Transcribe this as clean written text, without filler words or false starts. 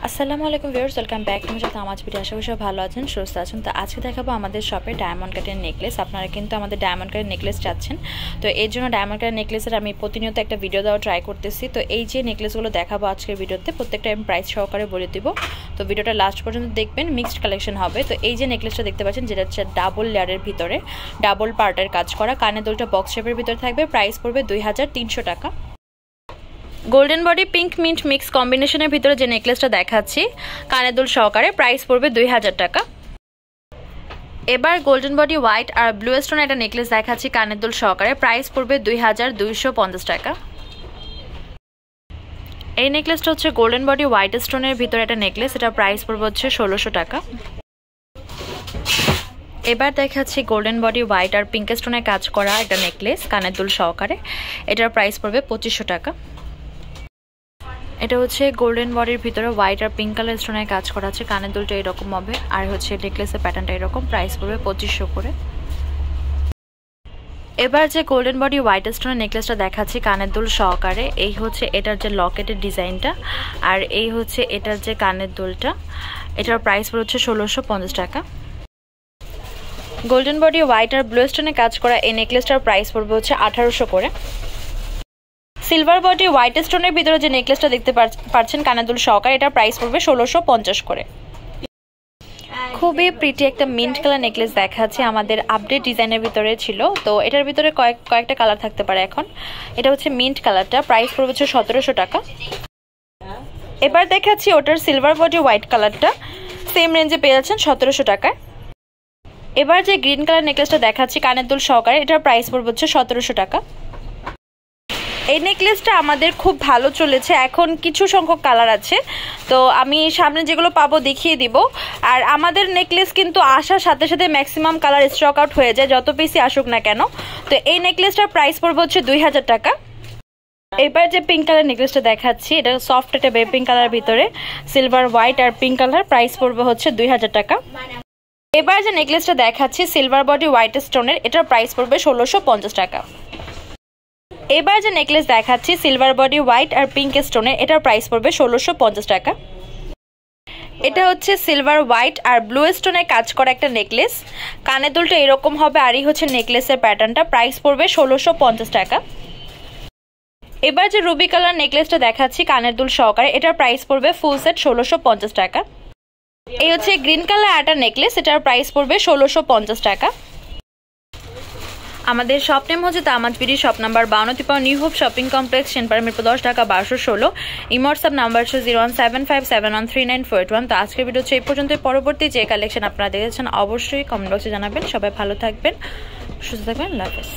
আসসালামু আলাইকুম viewers, welcome back to my Tamaz video. আশা করি সবাই ভালো আছেন, সুস্থ আছেন। তো আজকে দেখাবো আমাদের শপে ডায়মন্ড কাটের নেকলেস। আপনারা কিন্তু আমাদের ডায়মন্ড কাটের নেকলেস চাচ্ছেন, তো এর জন্য ডায়মন্ড কাটের নেকলেসের আমি প্রতিনিয়ত একটা ভিডিও দেওয়া ট্রাই করতেছি। তো এই যে নেকলেসগুলো দেখাবো আজকের ভিডিওতে, প্রত্যেকটা আমি প্রাইস সহকারে বলে দিব। তো ভিডিওটা লাস্ট পর্যন্ত দেখবেন, মিক্সড কালেকশন হবে। তো এই যে নেকলেসটা দেখতে পাচ্ছেন, যেটা হচ্ছে ডাবল লেয়ারের ভিতরে ডাবল পার্টের কাজ করা, কানে দুলটা বক্স শেপের ভিতরে থাকবে। প্রাইস পড়বে 2300 টাকা। Golden body pink mint mix কম্বিনেশনের ভিতরে যে নেকলেসটা দেখাচ্ছি কানের দুল সহকারে, প্রাইস পড়বে 2000 টাকা। এবার গোল্ডেন বডি হোয়াইট আর ব্লু স্টোন একটা নেকলেস দেখাচ্ছি কানের দুল সহকারে, প্রাইস পড়বে 2250 টাকা। এই নেকলেসটা হচ্ছে গোল্ডেন বডি হোয়াইট স্টোনের ভিতরে একটা নেকলেস, এটা প্রাইস পড়বে হচ্ছে 1600 টাকা। এবার দেখাচ্ছি গোল্ডেন বডি হোয়াইট আর পিঙ্ক স্টোনের কাজ করা একটা নেকলেস কানের দুল সহকারে, এটার প্রাইস পড়বে 2500 টাকা। এটা হচ্ছে গোল্ডেন বডির ভিতরে হোয়াইট আর পিঙ্ক কালার স্টোনের কাজ করা আছে, কানের দুলটা এরকম হবে, আর হচ্ছে নেকলেসের প্যাটার্নটা এরকম, প্রাইস পড়বে 2500 করে। এবার যে গোল্ডেন বডি হোয়াইট স্টোনের নেকলেসটা দেখাচ্ছি কানের দুল সহকারে, এই হচ্ছে এটার যে লকেটের ডিজাইনটা, আর এই হচ্ছে এটার যে কানের দুলটা, এটার প্রাইস পড়ে হচ্ছে 1650 টাকা। গোল্ডেন বডি হোয়াইট আর ব্লু স্টোনের কাজ করা এই নেকলেসটার প্রাইস পড়বে হচ্ছে 1800 করে। সিলভার বডি হোয়াইট স্টোনের ভিতরে যে নেকলেসটা দেখতে পাচ্ছেন কানের দুল সহকারে, এটার প্রাইস পড়বে 1650 করে। খুবই প্রিটি একটা মিন্ট কালার নেকলেস দেখাচ্ছি, আমাদের আপডেট ডিজাইনের ভিতরে ছিল। তো এটার ভিতরে কয়েকটা কালার থাকতে পারে। এখন এটা হচ্ছে মিন্ট কালারটা, প্রাইস পড়বে হচ্ছে 1700 টাকা। এবার দেখাচ্ছি ওটার সিলভার বডি হোয়াইট কালারটা, সেম রেঞ্জে পেয়ে যাচ্ছেন 1700 টাকায়। এবার যে গ্রিন কালার নেকলেসটা দেখাচ্ছি কানের দুল সহকারে, এটার প্রাইস পড়বে হচ্ছে 1700 টাকা। এই নেকলেসটা আমাদের খুব ভালো চলেছে, এখন কিছু সংখ্যক কালার আছে, তো আমি সামনে যেগুলো পাবো দেখিয়ে দিব। আর আমাদের নেকলেস কিন্তু আসার সাথে সাথে ম্যাক্সিমাম কালার স্টক আউট হয়ে যায়, যত বেশি আসুক না কেন। তো এই নেকলেসটার প্রাইস পড়বে হচ্ছে 2000 টাকা। এবার যে পিঙ্ক কালার নেকলেসটা দেখাচ্ছি, এটা সফট একটা বেবি পিঙ্ক কালার ভিতরে সিলভার হোয়াইট আর পিঙ্ক কালার, প্রাইস পড়বে হচ্ছে 2000 টাকা। এবার যে নেকলেসটা দেখাচ্ছি সিলভার বডি হোয়াইট স্টোনের, এটার প্রাইস পড়বে 1650 টাকা। এবার যে নেকলেস দেখাচ্ছি সিলভার বডি হোয়াইট আর পিঙ্ক স্টোনের, এটার প্রাইস পড়বে 1650 টাকা। এটা হচ্ছে সিলভার হোয়াইট আর ব্লু স্টোনের কাজ করা একটা নেকলেস, কানের দুলটা এরকম হবে, আর এই হচ্ছে নেকলেসের প্যাটার্নটা, প্রাইস পড়বে 1650 টাকা। এবার যে রুবি কালার নেকলেসটা দেখাচ্ছি কানের দুল সহকারে, এটার প্রাইস পড়বে ফুল সেট 1650 টাকা। এই হচ্ছে গ্রিন কালার একটা নেকলেস, এটার প্রাইস পড়বে 1650 টাকা। আমাদের শপ নেম হচ্ছে Tamaz BD, shop number 52 New Hope shopping complex, Senpara Mirpur 10 Dhaka 1216। WhatsApp number হচ্ছে 01757139481। তো আজকের ভিডিও হচ্ছে এই পর্যন্ত। পরবর্তী যে কালেকশন আপনারা দেখেছেন অবশ্যই কমেন্ট বক্সে জানাবেন। সবাই ভালো থাকবেন, সুস্থ থাকবেন, আল্লাহ হাফেজ।